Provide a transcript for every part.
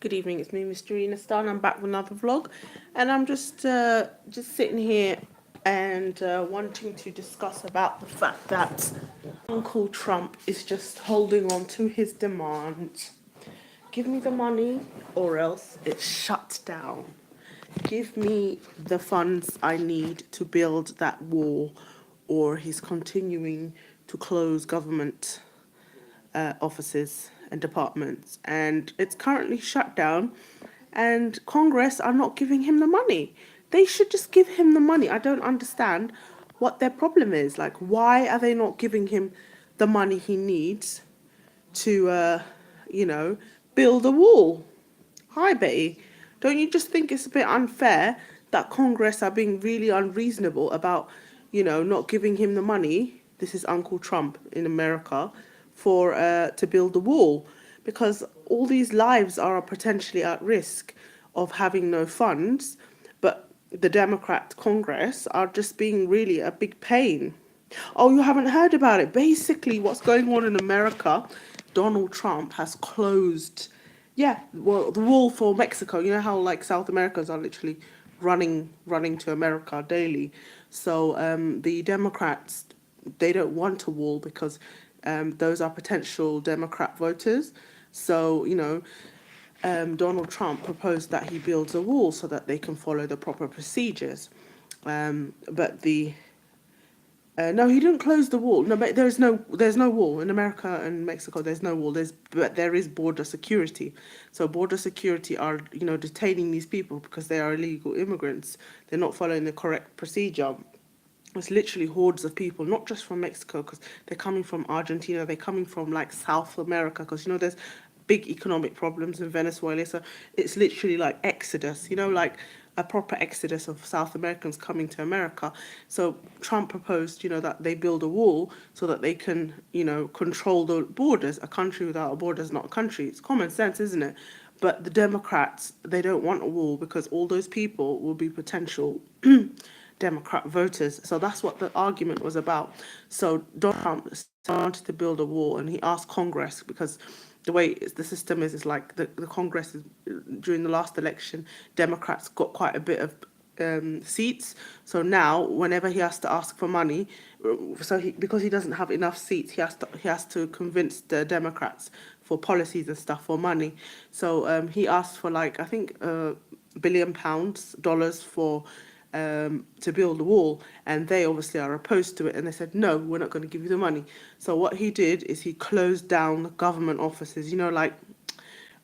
Good evening, it's me, Mr. Rena Star, and I'm back with another vlog. And I'm just sitting here and wanting to discuss about the fact that Uncle Trump is just holding on to his demand. Give me the money or else it's shut down. Give me the funds I need to build that wall, or he's continuing to close government offices and departments, and it's currently shut down. And Congress are not giving him the money. They should just give him the money. I don't understand what their problem is. Like, why are they not giving him the money he needs to, you know, build a wall? Hi, Betty. Don't you just think it's a bit unfair that Congress are being really unreasonable about, not giving him the money? This is Uncle Trump in America for to build the wall, because all these lives are potentially at risk of having no funds, but the Democrat Congress are just being really a big pain. Oh, you haven't heard about it. Basically, what's going on in America, Donald Trump has closed, yeah, well, the wall for Mexico. You know how like South Americans are literally running to America daily. So the Democrats, they don't want a wall because those are potential Democrat voters. So, Donald Trump proposed that he builds a wall so that they can follow the proper procedures. But the no, he didn't close the wall. No, but there's no wall in America and Mexico. There's no wall. But there is border security. So border security are detaining these people because they are illegal immigrants. They're not following the correct procedure. It's literally hordes of people, not just from Mexico, because they're coming from Argentina. They're coming from like South America, because there's big economic problems in Venezuela. So it's literally like exodus. Like a proper exodus of South Americans coming to America. So Trump proposed, that they build a wall so that they can, control the borders. A country without a border is not a country. It's common sense, isn't it? But the Democrats, they don't want a wall because all those people will be potential Democrat voters. So that's what the argument was about. So Donald Trump wanted to build a wall, and he asked Congress, because the way the system is like the Congress is, during the last election, Democrats got quite a bit of seats. So now, whenever he has to ask for money, because he doesn't have enough seats, he has to convince the Democrats for policies and stuff for money. So he asked for like I think £1 billion dollars for to build a wall, and they obviously are opposed to it, and they said no, we're not going to give you the money. So what he did is he closed down government offices, like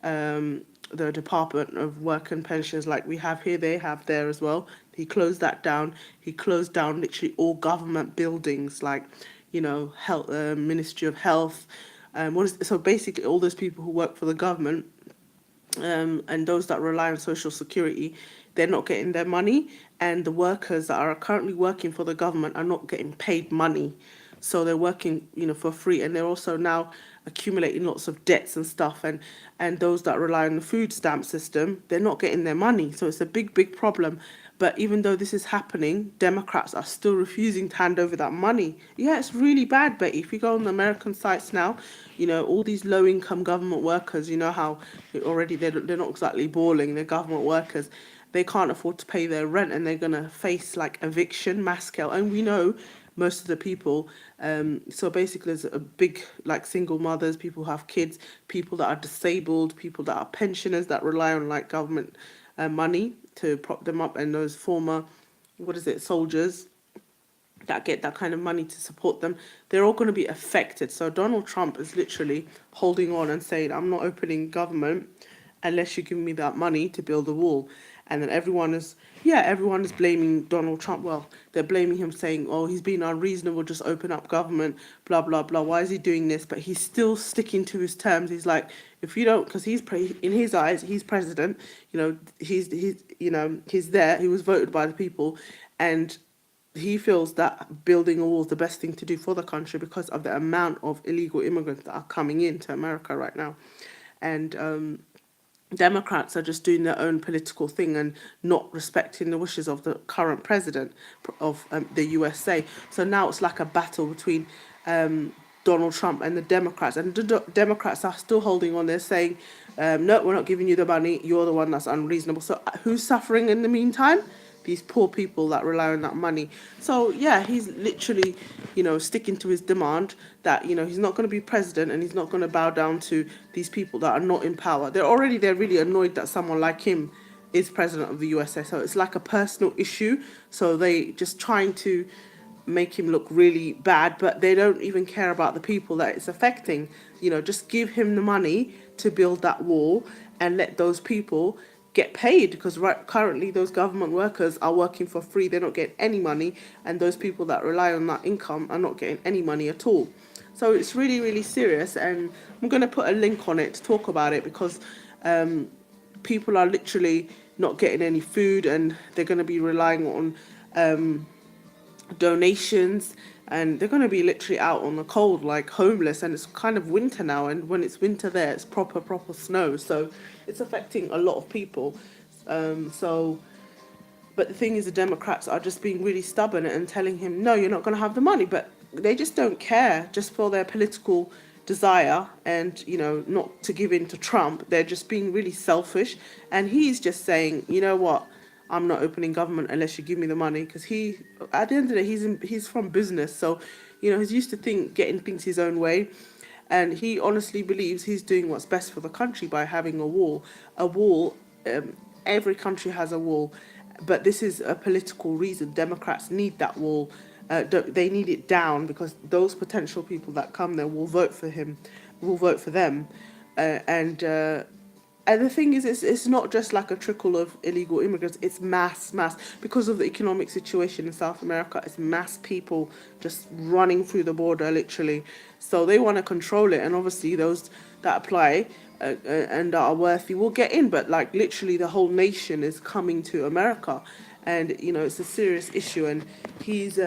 the Department of Work and Pensions, like we have here, they have there as well. He closed that down. He closed down literally all government buildings, like health, Ministry of Health. So basically all those people who work for the government, and those that rely on social security, they're not getting their money, and the workers that are currently working for the government are not getting paid money. So they're working, for free, and they're also now accumulating lots of debts and stuff. And those that rely on the food stamp system, they're not getting their money. So it's a big problem. But even though this is happening, Democrats are still refusing to hand over that money. Yeah, it's really bad, Betty. If you go on the American sites now, all these low-income government workers, you know how already they're not exactly balling, they're government workers. They can't afford to pay their rent, and they're going to face like eviction, mass scale. And we know most of the people, so basically there's a big like single mothers, people who have kids, people that are disabled, people that are pensioners that rely on like government money to prop them up, and those former, soldiers that get that kind of money to support them, they're all going to be affected. So Donald Trump is literally holding on and saying, I'm not opening government unless you give me that money to build a wall. And then everyone is blaming Donald Trump. Well, they're blaming him, saying, oh, he's being unreasonable, just open up government, blah, blah, blah. Why is he doing this? But he's still sticking to his terms. He's like, if you don't, because in his eyes, he's president, he's there, he was voted by the people, and he feels that building a wall is the best thing to do for the country because of the amount of illegal immigrants that are coming into America right now. And Democrats are just doing their own political thing and not respecting the wishes of the current president of the USA. So now it's like a battle between Donald Trump and the Democrats, and the Democrats are still holding on. They're saying, no, we're not giving you the money. You're the one that's unreasonable. So who's suffering in the meantime? These poor people that rely on that money. So yeah, he's literally, sticking to his demand that, he's not going to be president, and he's not going to bow down to these people that are not in power. They're really annoyed that someone like him is president of the USA. So it's like a personal issue. So they just trying to make him look really bad, but they don't even care about the people that it's affecting. Just give him the money to build that wall and let those people get paid, because currently those government workers are working for free. They're not getting any money, and those people that rely on that income are not getting any money at all. So it's really, really serious, and I'm going to put a link on it to talk about it, because people are literally not getting any food, and they're going to be relying on donations, and they're going to be literally out on the cold like homeless. And it's kind of winter now, and when it's winter there, it's proper snow, so it's affecting a lot of people. But the thing is, the Democrats are just being really stubborn and telling him, no, you're not going to have the money. But they just don't care, just for their political desire, and not to give in to Trump. They're just being really selfish, and he's just saying, you know what, I'm not opening government unless you give me the money, because at the end of the day, he's from business, so he's used to getting things his own way, and he honestly believes he's doing what's best for the country by having a wall. Every country has a wall, but this is a political reason. Democrats need that wall. They need it down, because those potential people that come there will vote for him, will vote for them, and the thing is, it's not just like a trickle of illegal immigrants. It's mass, because of the economic situation in South America. It's mass people just running through the border, literally. So they want to control it, and obviously those that apply and that are worthy will get in. But like literally, the whole nation is coming to America, and it's a serious issue. And he's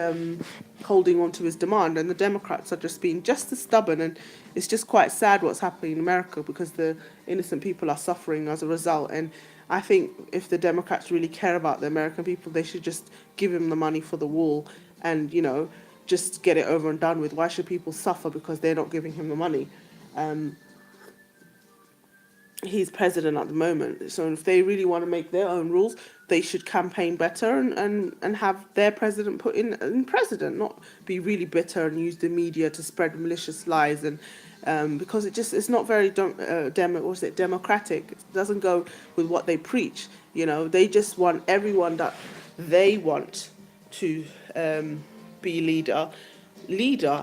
holding on to his demand, and the Democrats are just being just as stubborn. And it's just quite sad what's happening in America, because the innocent people are suffering as a result. And I think if the Democrats really care about the American people, they should just give him the money for the wall, and just get it over and done with. Why should people suffer because they're not giving him the money? He's president at the moment, so if they really want to make their own rules, they should campaign better, and have their president put in president, not be really bitter and use the media to spread malicious lies. And because it's not very democratic. It doesn't go with what they preach. They just want everyone that they want to be leader,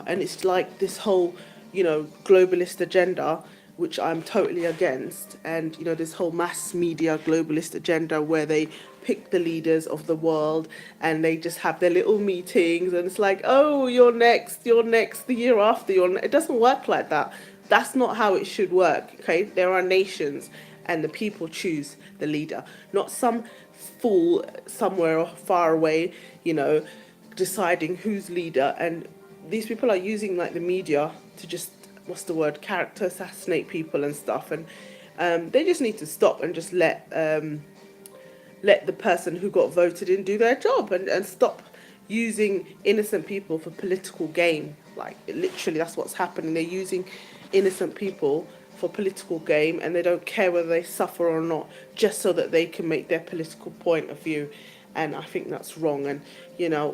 and it's like this whole globalist agenda, which I'm totally against. And this whole mass media globalist agenda, where they pick the leaders of the world, and they just have their little meetings, and it's like, oh, you're next, the year after it doesn't work like that. That's not how it should work. Okay, there are nations, and the people choose the leader, not some fool somewhere far away deciding who's leader. And these people are using like the media to just, character assassinate people and stuff. And they just need to stop and just let the person who got voted in do their job, and stop using innocent people for political gain. Like literally, that's what's happening. They're using innocent people for political gain, and they don't care whether they suffer or not, just so that they can make their political point of view. And I think that's wrong. And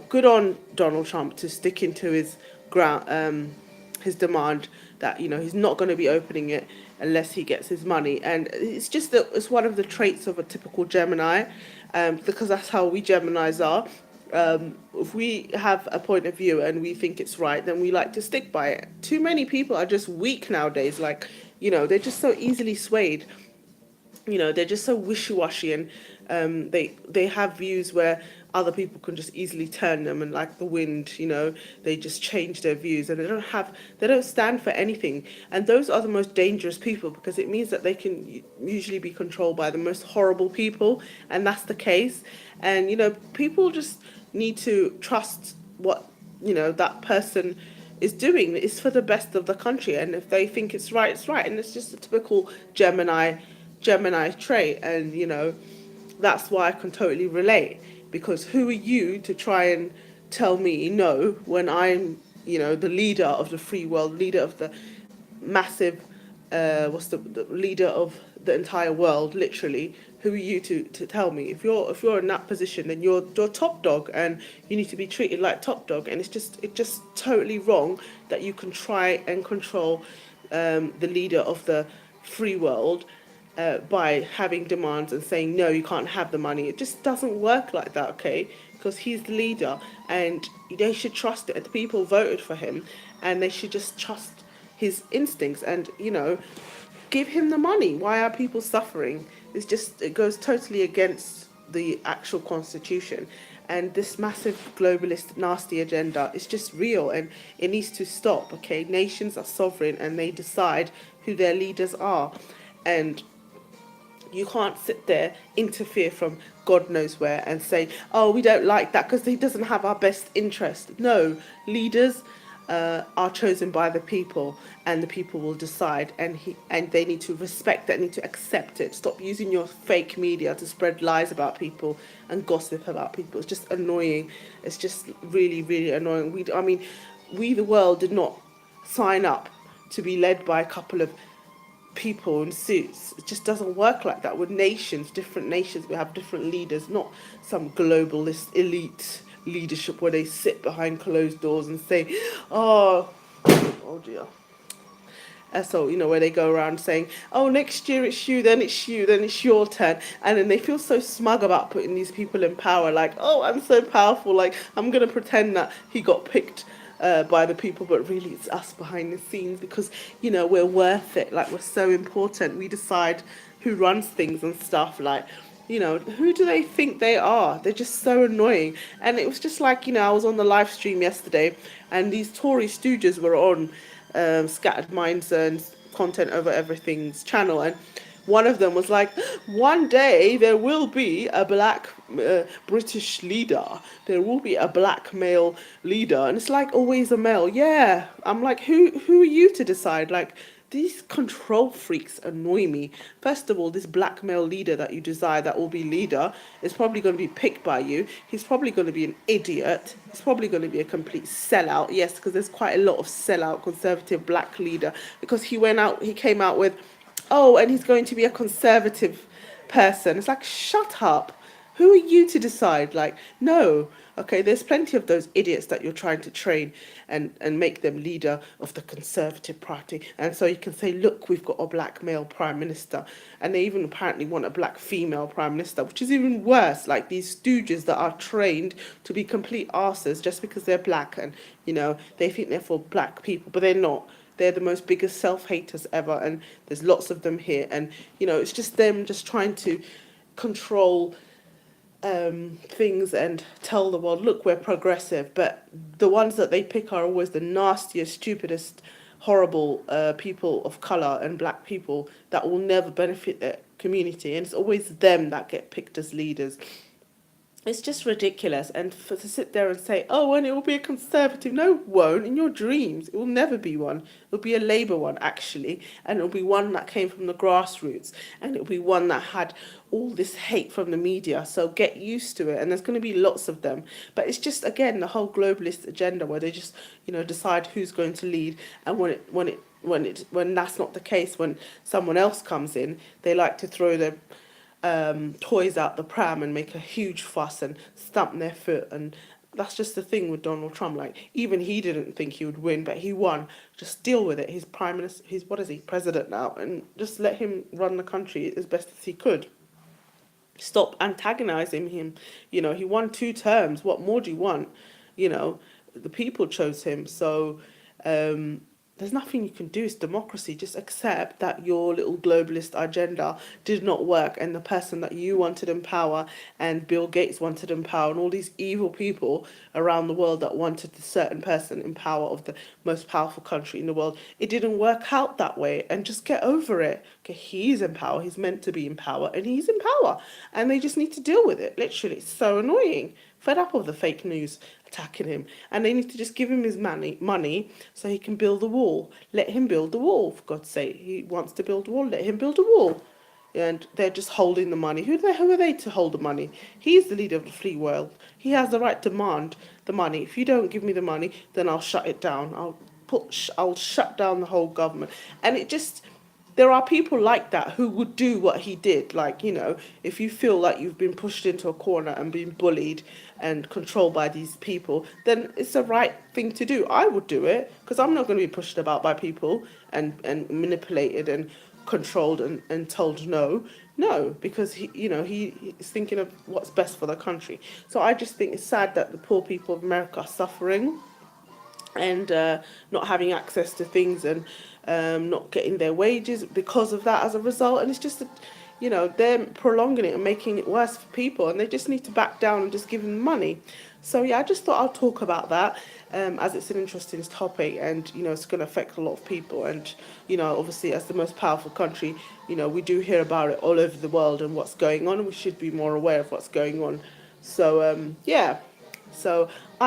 good on Donald Trump to stick into his ground, his demand that he's not going to be opening it unless he gets his money. And it's just that it's one of the traits of a typical Gemini, because that's how we Geminis are. If we have a point of view and we think it's right, then we like to stick by it. Too many people are just weak nowadays. Like they're just so easily swayed. They're just so wishy-washy, and they have views where other people can just easily turn them, and like the wind, they just change their views, and they don't stand for anything. And those are the most dangerous people, because it means that they can usually be controlled by the most horrible people, and that's the case. And people just need to trust what that person is doing is for the best of the country, and if they think it's right, it's right. And it's just a typical Gemini trait, and that's why I can totally relate, because who are you to try and tell me no when I'm the leader of the free world, leader of the massive, what's the leader of the entire world, literally. Who are you to tell me? If you're in that position, then you're top dog, and you need to be treated like top dog. And it's just totally wrong that you can try and control the leader of the free world by having demands and saying no, you can't have the money. It just doesn't work like that, okay? Because he's the leader, and they should trust it. The people voted for him, and they should just trust his instincts, and give him the money. Why are people suffering? It goes totally against the actual constitution. And this massive globalist nasty agenda is just real, and it needs to stop, okay? Nations are sovereign, and they decide who their leaders are. And you can't sit there, interfere from God knows where, and say, oh, we don't like that because he doesn't have our best interest. No, leaders are chosen by the people, and the people will decide, and they need to respect that, need to accept it. Stop using your fake media to spread lies about people and gossip about people. It's just annoying. It's just really, really annoying. We the world did not sign up to be led by a couple of people in suits. It just doesn't work like that. With nations, different nations, we have different leaders, not some globalist elite leadership where they sit behind closed doors and say, oh, oh dear. And so, where they go around saying, oh, next year it's you, then it's you, then it's your turn. And then they feel so smug about putting these people in power, like, oh, I'm so powerful, like, I'm going to pretend that he got picked by the people, but really it's us behind the scenes, because, we're worth it, like, we're so important. We decide who runs things and stuff, like, who do they think they are? They're just so annoying. And it was just like, I was on the live stream yesterday, and these Tory Stooges were on Scattered Minds and Content Over Everything's channel, and one of them was like, one day there will be a black British leader, there will be a black male leader, and it's like always a male. Yeah, I'm like, who are you to decide? Like, these control freaks annoy me. First of all, this black male leader that you desire that will be leader is probably going to be picked by you. He's probably going to be an idiot. He's probably going to be a complete sellout. Yes, because there's quite a lot of sellout conservative black leader, because he came out with, oh, and he's going to be a conservative person. It's like, shut up. Who are you to decide? Like, no. Okay, there's plenty of those idiots that you're trying to train and make them leader of the Conservative Party. And so you can say, look, we've got a black male prime minister. And they even apparently want a black female prime minister, which is even worse. Like these stooges that are trained to be complete arses just because they're black, and, they think they're for black people, but they're not. They're the most biggest self-haters ever, and there's lots of them here. And, it's just them just trying to control things and tell the world, look, we're progressive. But the ones that they pick are always the nastiest, stupidest, horrible people of colour and black people that will never benefit their community. And it's always them that get picked as leaders. It's just ridiculous. And to sit there and say, oh, and it will be a conservative. No, it won't. In your dreams, it will never be one. It'll be a Labour one, actually. And it'll be one that came from the grassroots. And it'll be one that had all this hate from the media. So get used to it. And there's going to be lots of them. But it's just, again, the whole globalist agenda where they just, decide who's going to lead. And when that's not the case, when someone else comes in, they like to throw their toys out the pram and make a huge fuss and stamp their foot. And that's just the thing with Donald Trump. Like, even he didn't think he would win, but he won. Just deal with it. He's prime minister. He's, what is he, president now, and just let him run the country as best as he could. Stop antagonizing him. He won 2 terms. What more do you want? The people chose him. So there's nothing you can do. It's democracy. Just accept that your little globalist agenda did not work, and the person that you wanted in power, and Bill Gates wanted in power, and all these evil people around the world that wanted a certain person in power of the most powerful country in the world, it didn't work out that way. And just get over it. Okay, he's in power. He's meant to be in power, and he's in power, and they just need to deal with it. Literally, it's so annoying. Fed up of the fake news attacking him, and they need to just give him his money so he can build the wall. Let him build the wall, for God's sake. He wants to build a wall, let him build a wall. and they're just holding the money. Who are they to hold the money? He's the leader of the free world. He has the right to demand the money. If you don't give me the money, then I'll shut it down. I'll shut down the whole government. And it just, there are people like that who would do what he did. Like, if you feel like you've been pushed into a corner and been bullied and controlled by these people, then it's the right thing to do. I would do it because I'm not going to be pushed about by people and manipulated and controlled and told no. No, because he is thinking of what's best for the country. So I just think it's sad that the poor people of America are suffering and not having access to things and not getting their wages because of that as a result. And it's just that, they're prolonging it and making it worse for people, and they just need to back down and just give them money. So yeah, I just thought I'll talk about that as it's an interesting topic, and it's going to affect a lot of people. And obviously, as the most powerful country, we do hear about it all over the world and what's going on, and we should be more aware of what's going on. So yeah, so